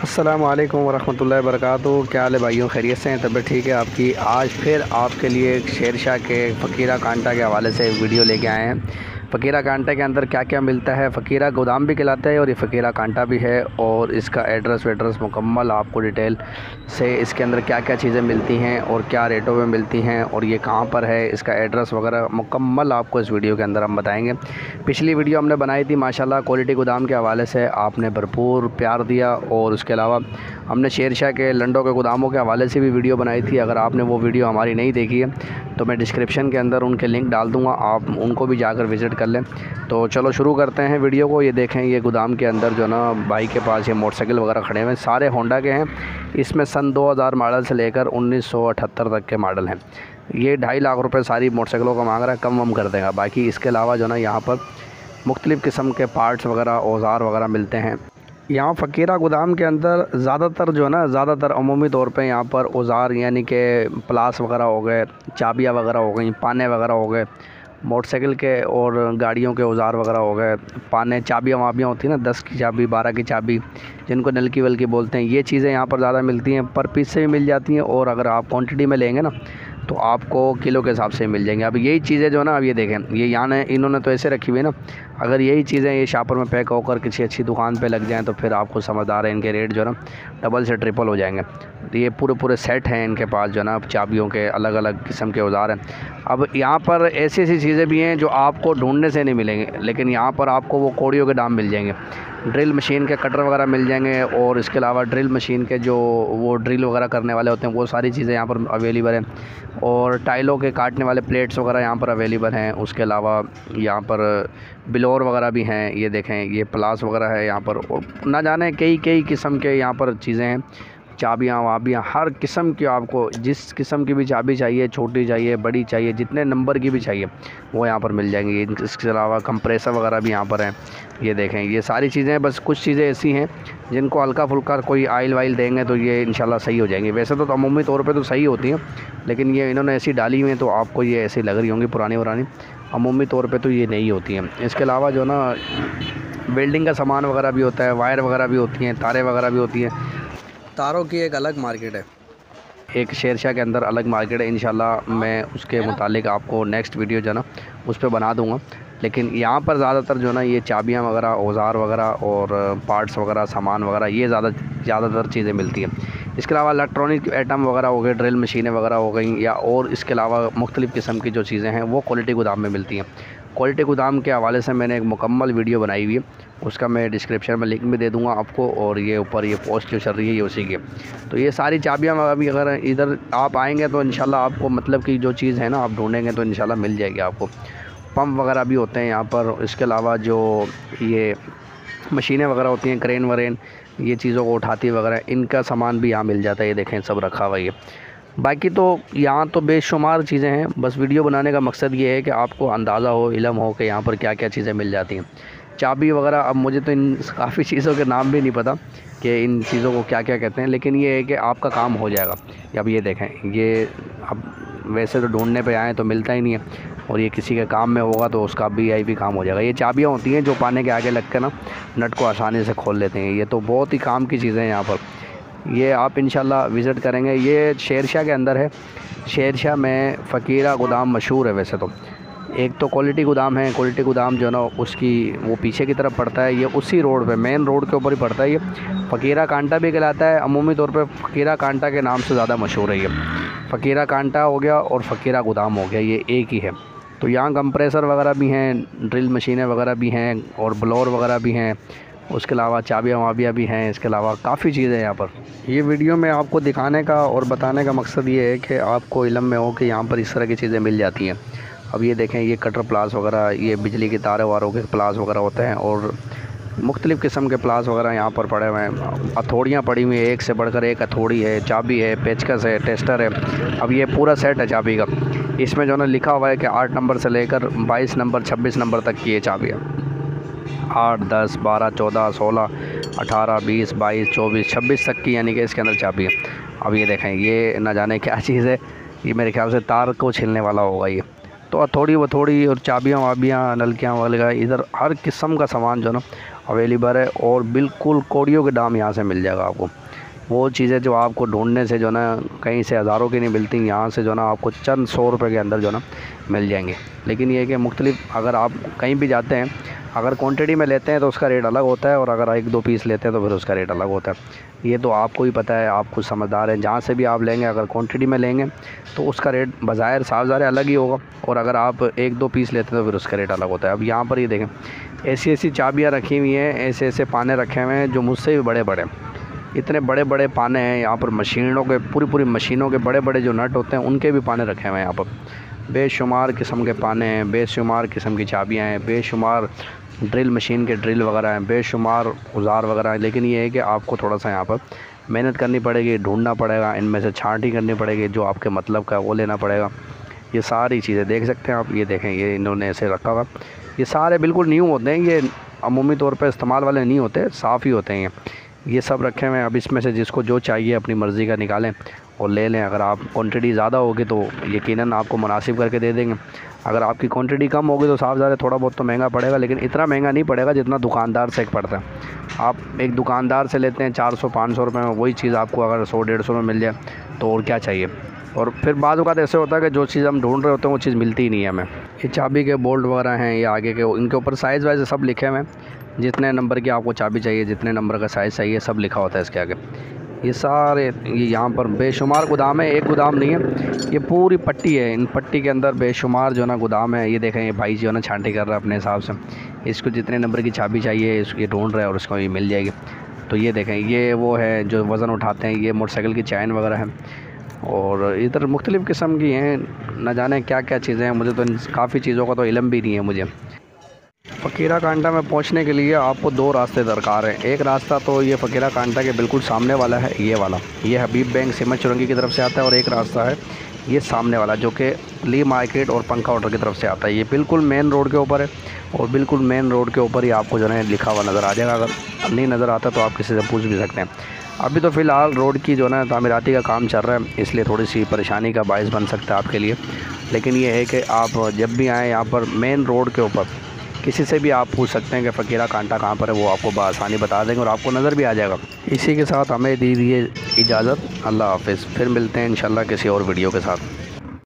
अस्सलामु अलैकुम वरहमतुल्लाहि वबरकातुहू। क्या हाल है भाइयों, खैरियत से हैं? तबीयत ठीक है आपकी? आज फिर आपके लिए शेरशाह के फ़कीरा कांटा के हवाले से एक वीडियो लेके आए हैं। फ़कीरा कांटा के अंदर क्या क्या मिलता है, फ़कीरा गोदाम भी कहलाता है और ये फ़कीरा कांटा भी है। और इसका एड्रेस वेड्रेस मुकम्मल आपको डिटेल से इसके अंदर क्या क्या चीज़ें मिलती हैं और क्या रेटों में मिलती हैं और ये कहाँ पर है, इसका एड्रेस वगैरह मुकम्मल आपको इस वीडियो के अंदर हम बताएँगे। पिछली वीडियो हमने बनाई थी माशाल्लाह क्वालिटी गोदाम के हवाले से, आपने भरपूर प्यार दिया। और उसके अलावा हमने शेरशाह के लंडों के गोदामों के हवाले से भी वीडियो बनाई थी। अगर आपने वो वीडियो हमारी नहीं देखी है तो मैं डिस्क्रिप्शन के अंदर उनके लिंक डाल दूँगा, आप उनको भी जाकर विज़िट कर लें। तो चलो शुरू करते हैं वीडियो को। ये देखें, ये गोदाम के अंदर जो ना भाई के पास ये मोटरसाइकिल वगैरह खड़े हुए हैं, सारे होंडा के हैं। इसमें सन 2000 मॉडल से लेकर 1978 तक के मॉडल हैं। ये 2.5 लाख रुपए सारी मोटरसाइकिलों का मांग रहा है, कम वम कर देगा। बाकी इसके अलावा जो ना यहाँ पर मुख्तलिफ़ किस्म के पार्ट्स वगैरह, औज़ार वगैरह मिलते हैं। यहाँ फ़कीरा गोदाम के अंदर ज़्यादातर जो है ना, ज़्यादातर अमूमी तौर पे यहाँ पर औज़ार यानी कि प्लास वगैरह हो गए, चाबियाँ वगैरह हो गई, पाने वगैरह हो गए, मोटरसाइकिल के और गाड़ियों के औज़ार वगैरह हो गए, पाने, चाबियाँ वाबियाँ होती हैं ना, 10 की चाबी, 12 की चाबी, जिनको नलकी वल्की बोलते हैं, ये चीज़ें यहाँ पर ज़्यादा मिलती हैं। पर पीस से भी मिल जाती हैं और अगर आप क्वांटिटी में लेंगे ना तो आपको किलो के हिसाब से मिल जाएंगे। अब यही चीज़ें जो है ना, अब ये देखें, ये यहाँ इन्होंने तो ऐसे रखी हुई है ना, अगर यही चीज़ें ये शापर में पैक होकर किसी अच्छी दुकान पे लग जाएं तो फिर आपको समझदार है, इनके रेट जो है ना डबल से ट्रिपल हो जाएंगे। तो ये पूरे पूरे सेट हैं इनके पास जो है ना, चाबियों के अलग अलग किस्म के औज़ार हैं। अब यहाँ पर ऐसी ऐसी चीज़ें भी हैं जो आपको ढूंढने से नहीं मिलेंगे, लेकिन यहाँ पर आपको वो कौड़ियों के दाम मिल जाएंगे। ड्रिल मशीन के कटर वगैरह मिल जाएंगे और इसके अलावा ड्रिल मशीन के जो वो ड्रिल वगैरह करने वाले होते हैं, वो सारी चीज़ें यहाँ पर अवेलेबल हैं। और टाइलों के काटने वाले प्लेट्स वगैरह यहाँ पर अवेलेबल हैं। उसके अलावा यहाँ पर बिलोर वगैरह भी हैं। ये देखें, ये प्लास वगैरह है यहाँ पर, और ना जाने कई कई किस्म के यहाँ पर चीज़ें हैं। चाबियाँ वाबियाँ हर किस्म की, आपको जिस किस्म की भी चाबी चाहिए, छोटी चाहिए, बड़ी चाहिए, जितने नंबर की भी चाहिए वो यहाँ पर मिल जाएंगी। इसके अलावा कंप्रेसर वगैरह भी यहाँ पर हैं। ये देखें, ये सारी चीज़ें, बस कुछ चीज़ें ऐसी हैं जिनको हल्का फुल्का कोई आयल वाइल देंगे तो ये इंशाल्लाह सही हो जाएंगी। वैसे तो अमूमी तौर पे तो सही होती हैं, लेकिन ये इन्होंने ऐसी डाली हुई हैं तो आपको ये ऐसी लग रही होंगी पुरानी पुरानी, अमूमी तौर पे तो ये नहीं होती हैं। इसके अलावा जो ना वेल्डिंग का सामान वगैरह भी होता है, वायर वगैरह भी होती हैं, तारें वगैरह भी होती हैं। तारों की एक अलग मार्केट है, एक शेरशाह के अंदर अलग मार्केट है। इंशाल्लाह मैं उसके मुतालिक आपको नेक्स्ट वीडियो जो है ना उस पर बना दूँगा। लेकिन यहाँ पर ज़्यादातर जो है ना ये चाबियाँ वगैरह, औज़ार वगैरह और पार्ट्स वगैरह, सामान वगैरह, ये ज़्यादातर चीज़ें मिलती हैं। इसके अलावा इलेक्ट्रॉनिक आइटम वगैरह हो गए, ड्रिल मशीनें वगैरह हो गई, या और इसके अलावा मुख्तलिफ़ किस्म की जो चीज़ें हैं वो क्वालिटी गोदाम में मिलती हैं। क्वालिटी गोदाम के हवाले से मैंने एक मुकम्मल वीडियो बनाई हुई है, उसका मैं डिस्क्रिप्शन में लिंक भी दे दूंगा आपको। और ये ऊपर ये पोस्ट जो चल रही है ये उसी की। तो ये सारी चाबियाँ अभी अगर इधर आप आएँगे तो इंशाल्लाह आपको मतलब कि जो चीज़ है ना आप ढूँढेंगे तो इंशाल्लाह मिल जाएगी आपको। पंप वगैरह भी होते हैं यहाँ पर। इसके अलावा जो ये मशीनें वगैरह होती हैं, क्रेन वरेन, ये चीज़ों को उठाती वगैरह, इनका सामान भी यहाँ मिल जाता है। ये देखें, सब रखा हुआ है। बाकी तो यहाँ तो बेशुमार चीज़ें हैं, बस वीडियो बनाने का मकसद ये है कि आपको अंदाज़ा हो, इल्म हो कि यहाँ पर क्या क्या चीज़ें मिल जाती हैं। चाबी वगैरह, अब मुझे तो इन काफ़ी चीज़ों के नाम भी नहीं पता कि इन चीज़ों को क्या क्या कहते हैं, लेकिन ये है कि आपका काम हो जाएगा। अब ये देखें, ये अब वैसे तो ढूंढने पे आए तो मिलता ही नहीं है, और ये किसी के काम में होगा तो उसका भी काम हो जाएगा। ये चाबियाँ होती हैं जो पाने के आगे लग कर ना नट को आसानी से खोल लेते हैं। ये तो बहुत ही काम की चीज़ें हैं यहाँ पर। ये आप इंशाल्लाह विज़िट करेंगे। ये शेरशाह के अंदर है। शेरशाह में फ़कीरा गोदाम मशहूर है। वैसे तो एक तो क्वालिटी गोदाम है, क्वालिटी गोदाम जो है ना उसकी वो पीछे की तरफ पड़ता है, ये उसी रोड पे, मेन रोड के ऊपर ही पड़ता है। ये फ़कीरा कांटा भी कहलाता है, अमूमी तौर पे फ़कीरा कांटा के नाम से ज़्यादा मशहूर है। ये फ़कीरा कांटा हो गया और फ़कीरा गोदाम हो गया, ये एक ही है। तो यहाँ कंप्रेसर वगैरह भी हैं, ड्रिल मशीनें वगैरह भी हैं और ब्लोअर वगैरह भी हैं। उसके अलावा चाबियाँ वाबियाँ भी हैं। इसके अलावा काफ़ी चीज़ें हैं यहाँ पर। ये वीडियो में आपको दिखाने का और बताने का मकसद ये है कि आपको इल्म में हो कि यहाँ पर इस तरह की चीज़ें मिल जाती हैं। अब ये देखें, ये कटर प्लास वगैरह, ये बिजली की तारों वारों के प्लास वगैरह होते हैं, और मुख्तलिफ़ किस्म के प्लास वगैरह यहाँ पर पड़े हुए हैं। हथौड़ियाँ पड़ी हुई हैं, एक से बढ़कर एक हथौड़ी है, चाबी है, पेचकस है, टेस्टर है। अब ये पूरा सेट है चाबी का। इसमें जो है लिखा हुआ है कि 8 नंबर से लेकर 22 नंबर 26 नंबर तक की ये चाबी है। 8, 10, 12, 14, 16, 18, 20, 22, 24, 26 तक की यानी कि इसके अंदर चाबी है। अब ये देखें, ये ना जाने क्या चीज़ है, ये मेरे ख्याल से तार को छीलने वाला होगा ये। तो हथौड़ी वथौड़ी और चाबियाँ वाबियाँ, नलकियाँ वगैरह, इधर हर किस्म का सामान जो है ना अवेलेबल है और बिल्कुल कौड़ियों के दाम यहाँ से मिल जाएगा आपको। वो चीज़ें जो आपको ढूंढने से जो ना कहीं से हज़ारों की नहीं मिलती, यहाँ से जो ना आपको चंद 100 रुपये के अंदर जो ना मिल जाएंगे। लेकिन ये कि मुख्तलिफ अगर आप कहीं भी जाते हैं, अगर क्वांटिटी में लेते हैं तो उसका रेट अलग होता है, और अगर 1-2 पीस लेते हैं तो फिर उसका रेट अलग होता है। ये तो आपको ही पता है, आप कुछ समझदार हैं। जहाँ से भी आप लेंगे, अगर क्वांटिटी में लेंगे तो उसका रेट बज़ाहिर साफ ज़ाहिर अलग ही होगा, और अगर आप 1-2 पीस लेते हैं तो फिर उसका रेट अलग होता है। अब यहाँ पर ये देखें, ऐसी चाबियाँ रखी हुई हैं, ऐसे पाने रखे हुए हैं जो मुझसे भी बड़े बड़े, इतने बड़े बड़े पाने हैं यहाँ पर। मशीनों के पूरी मशीनों के बड़े बड़े जो नट होते हैं उनके भी पाने रखे हुए हैं यहाँ पर। बेशुमार किस्म के पाने हैं, बेशुमार किस्म की चाबियाँ हैं, बेशुमार ड्रिल मशीन के ड्रिल वगैरह हैं, बेशुमार औज़ार वगैरह हैं। लेकिन ये है कि आपको थोड़ा सा यहाँ पर मेहनत करनी पड़ेगी, ढूंढना पड़ेगा, इनमें से छांटी करनी पड़ेगी, जो आपके मतलब का वो लेना पड़ेगा। ये सारी चीज़ें देख सकते हैं आप, ये देखें, ये इन्होंने ऐसे रखा हुआ। ये सारे बिल्कुल न्यू होते हैं, ये अमूमी तौर पर इस्तेमाल वाले नहीं होते, साफ़ ही होते हैं ये सब रखे हुए हैं। अब इसमें से जिसको जो चाहिए अपनी मर्ज़ी का निकालें और ले लें। अगर आप क्वांटिटी ज़्यादा होगी तो यकीनन आपको मुनासिब करके दे देंगे। अगर आपकी क्वांटिटी कम होगी तो साफ ज़्यादा थोड़ा बहुत तो महंगा पड़ेगा, लेकिन इतना महंगा नहीं पड़ेगा जितना दुकानदार से पड़ता है। आप एक दुकानदार से लेते हैं 400-500 रुपये में, वही चीज़ आपको अगर 100-150 में मिल जाए तो और क्या चाहिए। और फिर बाद वक़्त ऐसे होता है कि जो चीज़ हम ढूंढ रहे होते हैं वो चीज़ मिलती ही नहीं है हमें। ये चाबी के बोल्ट वगैरह हैं, ये आगे के, इनके ऊपर साइज़ वाइज सब लिखे हुए हैं, जितने नंबर की आपको चाबी चाहिए, जितने नंबर का साइज़ चाहिए, सब लिखा होता है इसके आगे। ये सारे ये यहाँ पर बेशुमार गोदाम है, एक गोदाम नहीं है, ये पूरी पट्टी है। इन पट्टी के अंदर बेशुमार जो ना गोदाम है। ये देखें, ये भाई जो है ना छांटी कर रहा है अपने हिसाब से, इसको जितने नंबर की चाबी चाहिए इसको ये ढूंढ रहा है और उसको ये मिल जाएगी। तो ये देखें, ये वो है जो वज़न उठाते हैं, ये मोटरसाइकिल की चैन वगैरह है, और इधर मुख्तलिफ़ किस्म की हैं, न जाने क्या क्या चीज़ें हैं। मुझे तो काफ़ी चीज़ों का तो इल्म भी नहीं है मुझे। फ़कीरा कांटा में पहुंचने के लिए आपको 2 रास्ते दरकार हैं। एक रास्ता तो ये फ़कीरा कांटा के बिल्कुल सामने वाला है, ये वाला, ये हबीब बैंक सिमत चुरंगी की तरफ से आता है। और एक रास्ता है ये सामने वाला जो कि ली मार्केट और पंखा होटल की तरफ से आता है। ये बिल्कुल मेन रोड के ऊपर है, और बिल्कुल मेन रोड के ऊपर ही आपको जो है लिखा हुआ नज़र आ जाएगा। अगर नहीं नज़र आता तो आप किसी से पूछ भी सकते हैं। अभी तो फ़िलहाल रोड की जो है तामीराती का काम चल रहा है, इसलिए थोड़ी सी परेशानी का बायस बन सकता है आपके लिए। लेकिन ये है कि आप जब भी आएँ यहाँ पर मेन रोड के ऊपर किसी से भी आप पूछ सकते हैं कि फ़कीरा कांटा कहाँ पर है, वो आपको बआसानी बता देंगे और आपको नज़र भी आ जाएगा। इसी के साथ हमें दीजिए इजाज़त, अल्लाह हाफ़िज़। फिर मिलते हैं इंशाल्लाह किसी और वीडियो के साथ।